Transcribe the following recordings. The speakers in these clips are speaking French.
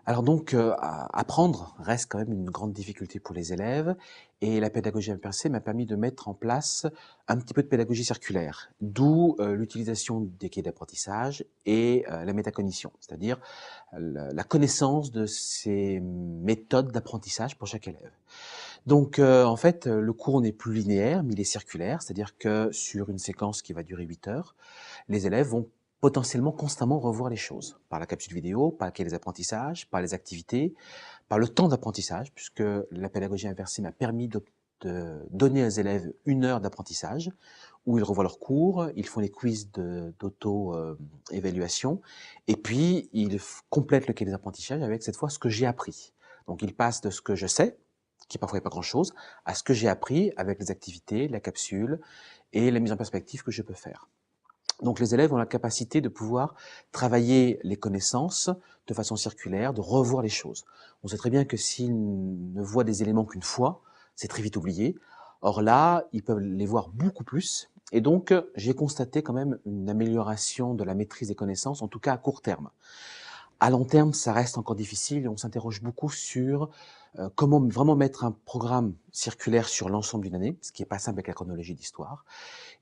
Alors donc, apprendre reste quand même une grande difficulté pour les élèves et la pédagogie inversée m'a permis de mettre en place un petit peu de pédagogie circulaire, d'où l'utilisation des cahiers d'apprentissage et la métacognition, c'est-à-dire la connaissance de ces méthodes d'apprentissage pour chaque élève. Donc en fait, le cours n'est plus linéaire, mais il est circulaire, c'est-à-dire que sur une séquence qui va durer 8 heures, les élèves vont potentiellement constamment revoir les choses, par la capsule vidéo, par les apprentissages, par les activités, par le temps d'apprentissage, puisque la pédagogie inversée m'a permis de donner aux élèves 1 heure d'apprentissage, où ils revoient leurs cours, ils font les quiz d'auto-évaluation, et puis ils complètent le cahier des apprentissages avec cette fois ce que j'ai appris. Donc ils passent de ce que je sais, qui parfois n'est pas grand-chose, à ce que j'ai appris avec les activités, la capsule et la mise en perspective que je peux faire. Donc les élèves ont la capacité de pouvoir travailler les connaissances de façon circulaire, de revoir les choses. On sait très bien que s'ils ne voient des éléments qu'une fois, c'est très vite oublié. Or là, ils peuvent les voir beaucoup plus. Et donc, j'ai constaté quand même une amélioration de la maîtrise des connaissances, en tout cas à court terme. À long terme, ça reste encore difficile et on s'interroge beaucoup sur comment vraiment mettre un programme circulaire sur l'ensemble d'une année, ce qui n'est pas simple avec la chronologie d'histoire.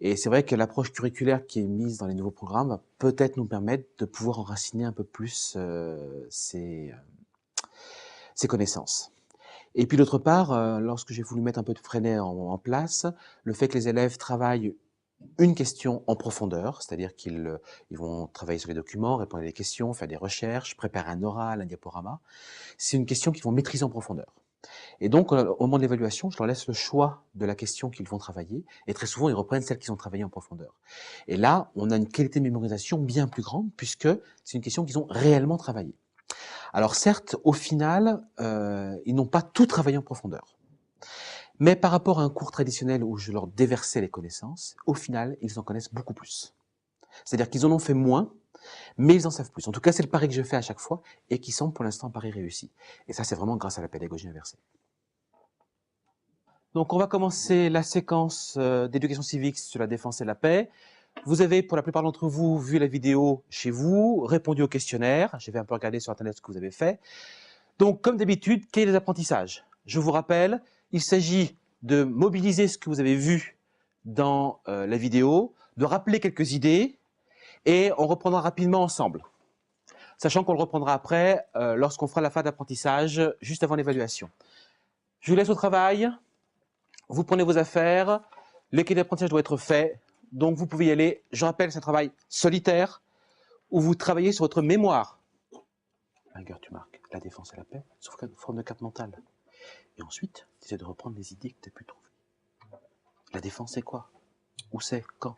Et c'est vrai que l'approche curriculaire qui est mise dans les nouveaux programmes va peut-être nous permettre de pouvoir enraciner un peu plus ces connaissances. Et puis d'autre part, lorsque j'ai voulu mettre un peu de freinet en place, le fait que les élèves travaillent une question en profondeur, c'est-à-dire qu'ils vont travailler sur les documents, répondre à des questions, faire des recherches, préparer un oral, un diaporama, c'est une question qu'ils vont maîtriser en profondeur. Et donc, au moment de l'évaluation, je leur laisse le choix de la question qu'ils vont travailler, et très souvent, ils reprennent celle qu'ils ont travaillée en profondeur. Et là, on a une qualité de mémorisation bien plus grande, puisque c'est une question qu'ils ont réellement travaillée. Alors certes, au final, ils n'ont pas tout travaillé en profondeur. Mais par rapport à un cours traditionnel où je leur déversais les connaissances, au final, ils en connaissent beaucoup plus. C'est-à-dire qu'ils en ont fait moins, mais ils en savent plus. En tout cas, c'est le pari que je fais à chaque fois et qui semble pour l'instant un pari réussi. Et ça, c'est vraiment grâce à la pédagogie inversée. Donc, on va commencer la séquence d'éducation civique sur la défense et la paix. Vous avez, pour la plupart d'entre vous, vu la vidéo chez vous, répondu au questionnaire. J'ai un peu regardé sur Internet ce que vous avez fait. Donc, comme d'habitude, quels sont les apprentissages? Je vous rappelle, il s'agit de mobiliser ce que vous avez vu dans la vidéo, de rappeler quelques idées, et on reprendra rapidement ensemble. Sachant qu'on le reprendra après, lorsqu'on fera la phase d'apprentissage, juste avant l'évaluation. Je vous laisse au travail. Vous prenez vos affaires, le cahier d'apprentissage doit être fait, donc vous pouvez y aller. Je rappelle, c'est un travail solitaire où vous travaillez sur votre mémoire. Rigueur, tu marques la défense et la paix, sauf forme de carte mentale. Et ensuite, tu essaies de reprendre les idées que tu as pu trouver. La défense, c'est quoi? Où c'est? Quand?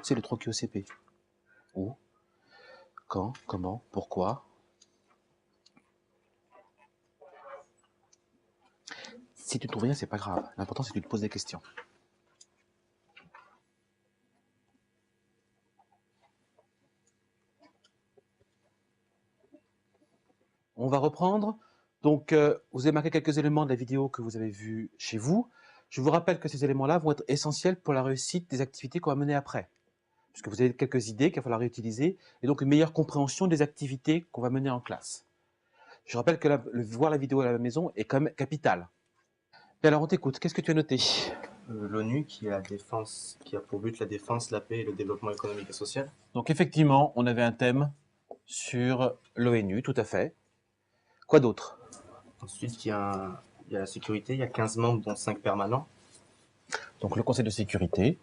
C'est le troquet au CP. Où? Quand? Comment? Pourquoi? Si tu ne trouves rien, c'est pas grave. L'important, c'est que tu te poses des questions. On va reprendre. Donc, vous avez marqué quelques éléments de la vidéo que vous avez vue chez vous. Je vous rappelle que ces éléments-là vont être essentiels pour la réussite des activités qu'on va mener après. Puisque vous avez quelques idées qu'il va falloir réutiliser, et donc une meilleure compréhension des activités qu'on va mener en classe. Je rappelle que voir la vidéo à la maison est quand même capital. Et alors, on t'écoute. Qu'est-ce que tu as noté? L'ONU qui a pour but la défense, la paix et le développement économique et social. Donc, effectivement, on avait un thème sur l'ONU, tout à fait. Quoi d'autre? Ensuite, il y a la sécurité, il y a 15 membres, dont 5 permanents. Donc, le Conseil de sécurité.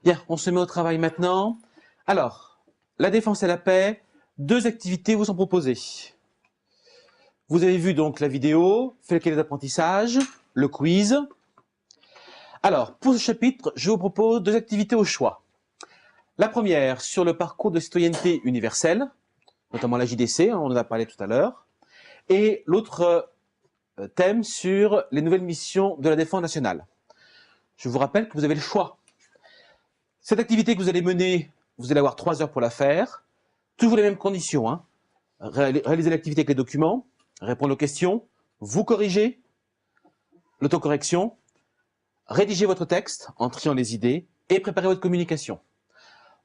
Bien, on se met au travail maintenant. Alors, la défense et la paix, 2 activités vous sont proposées. Vous avez vu donc la vidéo, fait le cahier d'apprentissage, le quiz. Alors, pour ce chapitre, je vous propose 2 activités au choix. La première, sur le parcours de citoyenneté universelle, notamment la JDC, on en a parlé tout à l'heure. Et l'autre thème sur les nouvelles missions de la défense nationale. Je vous rappelle que vous avez le choix. Cette activité que vous allez mener, vous allez avoir 3 heures pour la faire. Toujours les mêmes conditions. Hein. Réaliser l'activité avec les documents, répondre aux questions, vous corriger, l'autocorrection, rédiger votre texte en triant les idées et préparer votre communication.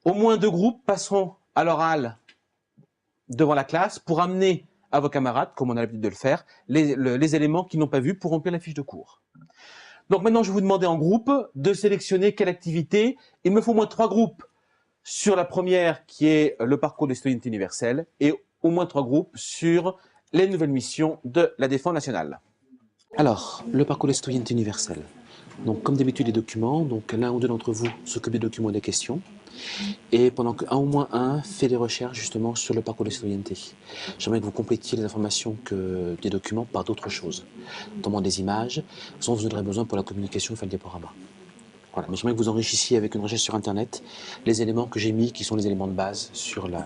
Au moins 2 groupes passeront à l'oral devant la classe pour amener à vos camarades, comme on a l'habitude de le faire, les éléments qu'ils n'ont pas vus pour remplir la fiche de cours. Donc maintenant, je vais vous demander en groupe de sélectionner quelle activité. Il me faut au moins 3 groupes sur la première qui est le parcours des citoyennetés universelles et au moins 3 groupes sur les nouvelles missions de la Défense nationale. Alors, le parcours des citoyennetés universelles. Donc, comme d'habitude, les documents. Donc, l'un ou deux d'entre vous s'occupent des documents et des questions. Et pendant qu'un ou moins un fait des recherches justement sur le parcours de citoyenneté. J'aimerais que vous complétiez les informations des documents par d'autres choses, notamment des images, dont vous en aurez besoin pour la communication et faire le diaporama. Voilà. Mais j'aimerais que vous enrichissiez avec une recherche sur Internet les éléments que j'ai mis, qui sont les éléments de base sur le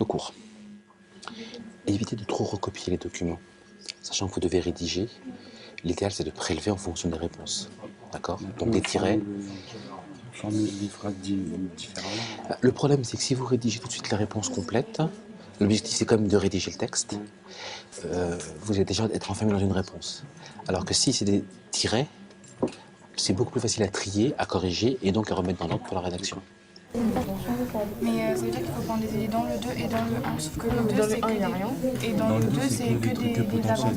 cours. Et évitez de trop recopier les documents, sachant que vous devez rédiger. L'idéal, c'est de prélever en fonction des réponses. D'accord? Donc des tirets. Le problème, c'est que si vous rédigez tout de suite la réponse complète, l'objectif, c'est quand même de rédiger le texte. Vous allez déjà être enfermé dans une réponse. Alors que si c'est des tirets, c'est beaucoup plus facile à trier, à corriger et donc à remettre dans l'ordre pour la rédaction. Mais ça veut dire qu'il faut prendre des idées dans le 2 et dans le 1, sauf que le 2 c'est que des... Et dans le 2 c'est que des avantages.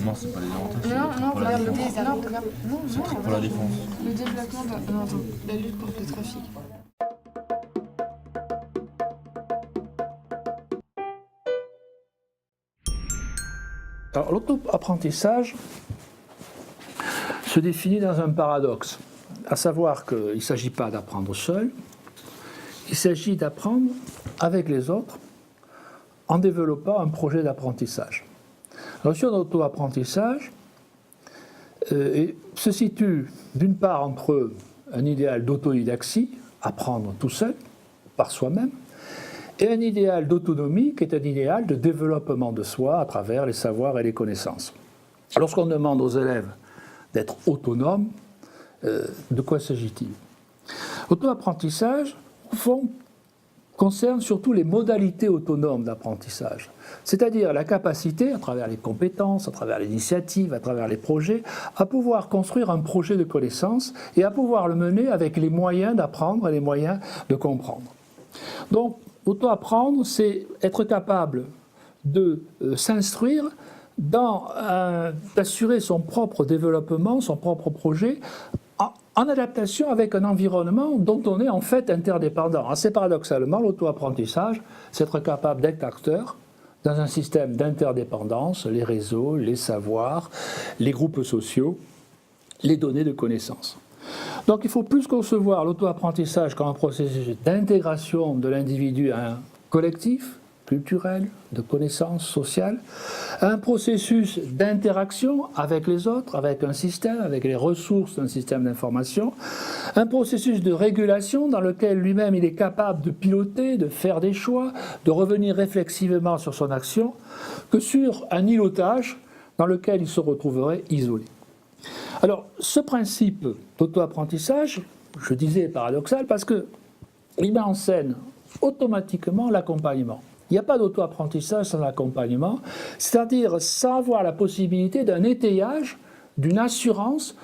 Non, c'est pas les avantages. Non, pour la regarde le défense. 2 regarde. C'est très pour la défense. Le développement de... Non, attends, la lutte contre le trafic. Alors, l'auto-apprentissage se définit dans un paradoxe, à savoir qu'il ne s'agit pas d'apprendre seul, il s'agit d'apprendre avec les autres en développant un projet d'apprentissage. La notion d'auto-apprentissage se situe d'une part entre un idéal d'autodidaxie, apprendre tout seul, par soi-même, et un idéal d'autonomie qui est un idéal de développement de soi à travers les savoirs et les connaissances. Lorsqu'on demande aux élèves d'être autonomes, de quoi s'agit-il? L'auto-apprentissage, au fond, concerne surtout les modalités autonomes d'apprentissage, c'est-à-dire la capacité, à travers les compétences, à travers l'initiative, à travers les projets, à pouvoir construire un projet de connaissance et à pouvoir le mener avec les moyens d'apprendre et les moyens de comprendre. Donc, auto-apprendre, c'est être capable de s'instruire d'assurer son propre développement, son propre projet, en adaptation avec un environnement dont on est en fait interdépendant. Assez paradoxalement, l'auto-apprentissage, c'est être capable d'être acteur dans un système d'interdépendance, les réseaux, les savoirs, les groupes sociaux, les données de connaissances. Donc il faut plus concevoir l'auto-apprentissage comme un processus d'intégration de l'individu à un collectif, culturel, de connaissances sociales, un processus d'interaction avec les autres, avec un système, avec les ressources d'un système d'information, un processus de régulation dans lequel lui-même il est capable de piloter, de faire des choix, de revenir réflexivement sur son action, que sur un îlotage dans lequel il se retrouverait isolé. Alors, ce principe d'auto-apprentissage, je disais paradoxal, parce qu'il met en scène automatiquement l'accompagnement. Il n'y a pas d'auto-apprentissage sans accompagnement, c'est-à-dire sans avoir la possibilité d'un étayage, d'une assurance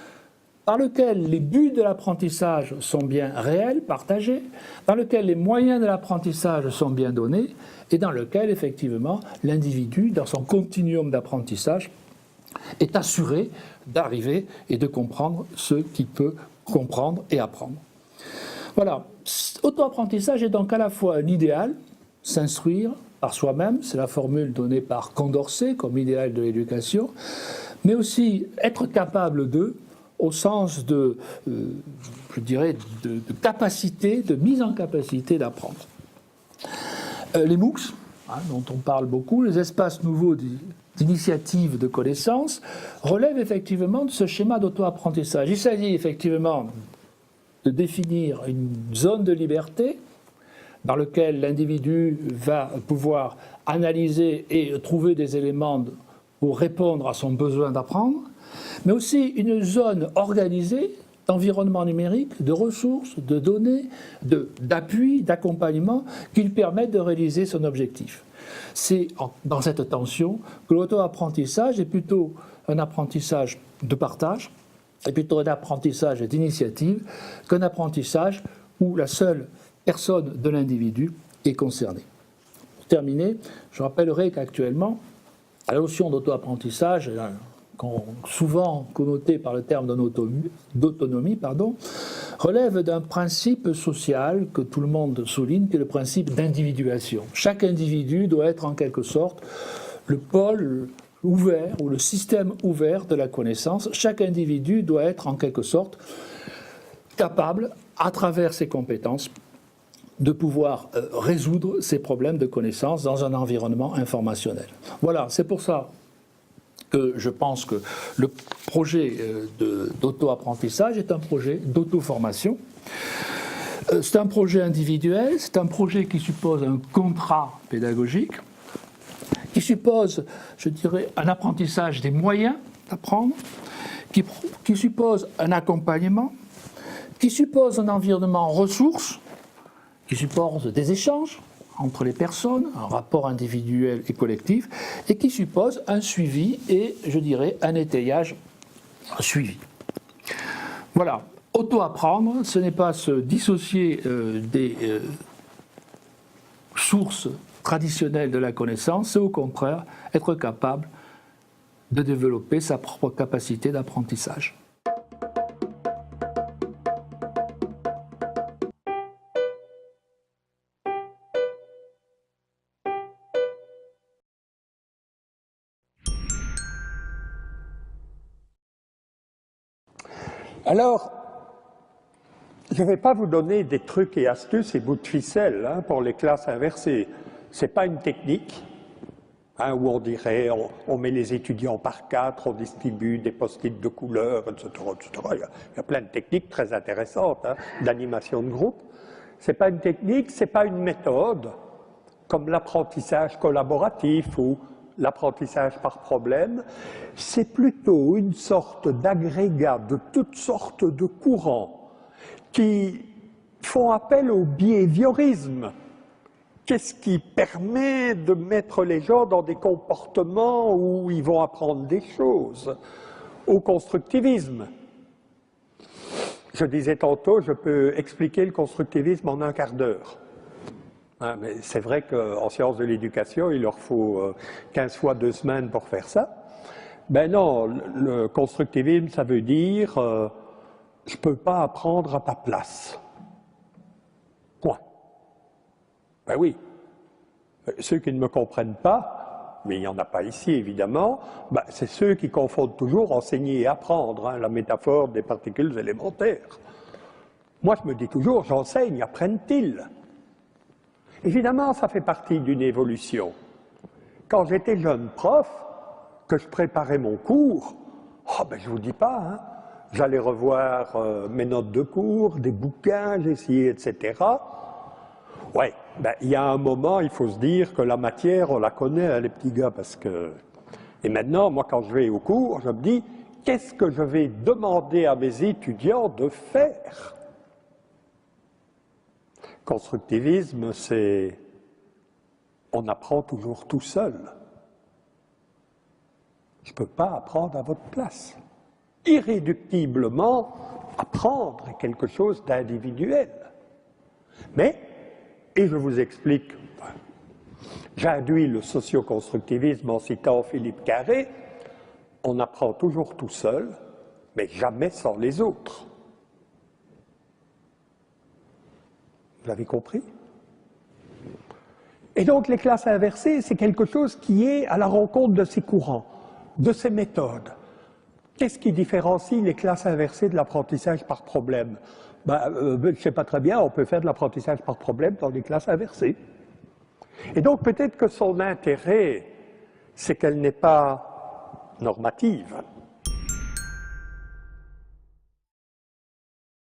par lequel les buts de l'apprentissage sont bien réels, partagés, dans lequel les moyens de l'apprentissage sont bien donnés et dans lequel, effectivement, l'individu, dans son continuum d'apprentissage, est assuré d'arriver et de comprendre ce qu'il peut comprendre et apprendre. Voilà, auto-apprentissage est donc à la fois un idéal, s'instruire par soi-même, c'est la formule donnée par Condorcet comme idéal de l'éducation, mais aussi être capable de, au sens de, je dirais, de capacité, de mise en capacité d'apprendre. Les MOOCs, dont on parle beaucoup, les espaces nouveaux d'initiative de connaissances, relèvent effectivement de ce schéma d'auto-apprentissage. Il s'agit effectivement de définir une zone de liberté dans laquelle l'individu va pouvoir analyser et trouver des éléments pour répondre à son besoin d'apprendre, mais aussi une zone organisée d'environnement numérique, de ressources, de données, d'appui, d'accompagnement qui lui permettent de réaliser son objectif. C'est dans cette tension que l'auto-apprentissage est plutôt un apprentissage de partage, est plutôt un apprentissage d'initiative qu'un apprentissage où la seule personne de l'individu est concernée. terminer, je rappellerai qu'actuellement, la notion d'auto-apprentissage, souvent connotée par le terme d'autonomie, relève d'un principe social que tout le monde souligne, qui est le principe d'individuation. Chaque individu doit être en quelque sorte le pôle ouvert ou le système ouvert de la connaissance. Chaque individu doit être en quelque sorte capable, à travers ses compétences, de pouvoir résoudre ces problèmes de connaissance dans un environnement informationnel. Voilà, c'est pour ça que je pense que le projet d'auto-apprentissage est un projet d'auto-formation. C'est un projet individuel, c'est un projet qui suppose un contrat pédagogique, qui suppose, je dirais, un apprentissage des moyens d'apprendre, qui suppose un accompagnement, qui suppose un environnement ressources, qui suppose des échanges entre les personnes, un rapport individuel et collectif, et qui suppose un suivi et, je dirais, un étayage suivi. Voilà, auto-apprendre, ce n'est pas se dissocier des sources traditionnelles de la connaissance, c'est au contraire être capable de développer sa propre capacité d'apprentissage. Alors, je ne vais pas vous donner des trucs et astuces et bouts de ficelle pour les classes inversées. Ce n'est pas une technique où on dirait on met les étudiants par 4, on distribue des post-it de couleurs, etc., etc. Il y a plein de techniques très intéressantes d'animation de groupe. Ce n'est pas une technique, ce n'est pas une méthode, comme l'apprentissage collaboratif ou l'apprentissage par problème, c'est plutôt une sorte d'agrégat de toutes sortes de courants qui font appel au behaviorisme. Qu'est-ce qui permet de mettre les gens dans des comportements où ils vont apprendre des choses? Au constructivisme. Je disais tantôt, je peux expliquer le constructivisme en un quart d'heure. Mais c'est vrai qu'en sciences de l'éducation, il leur faut 15 fois 2 semaines pour faire ça. Ben non, le constructivisme, ça veut dire je ne peux pas apprendre à ta place. Point. Ben oui. Ceux qui ne me comprennent pas, mais il n'y en a pas ici évidemment, ben c'est ceux qui confondent toujours enseigner et apprendre, la métaphore des particules élémentaires. Moi, je me dis toujours, j'enseigne, apprennent-ils? Évidemment, ça fait partie d'une évolution. Quand j'étais jeune prof, que je préparais mon cours, je ne vous dis pas, j'allais revoir mes notes de cours, des bouquins, j'essayais, etc. Ouais, il y a un moment, il faut se dire que la matière, on la connaît, les petits gars, parce que... Et maintenant, moi, quand je vais au cours, je me dis, qu'est-ce que je vais demander à mes étudiants de faire? Constructivisme, c'est on apprend toujours tout seul. Je ne peux pas apprendre à votre place. Irréductiblement, apprendre est quelque chose d'individuel. Mais, et je vous explique, j'induis le socioconstructivisme en citant Philippe Carré, on apprend toujours tout seul, mais jamais sans les autres. Vous l'avez compris? Et donc les classes inversées, c'est quelque chose qui est à la rencontre de ces courants, de ces méthodes. Qu'est-ce qui différencie les classes inversées de l'apprentissage par problème? Je ne sais pas très bien, on peut faire de l'apprentissage par problème dans les classes inversées. Et donc peut-être que son intérêt, c'est qu'elle n'est pas normative.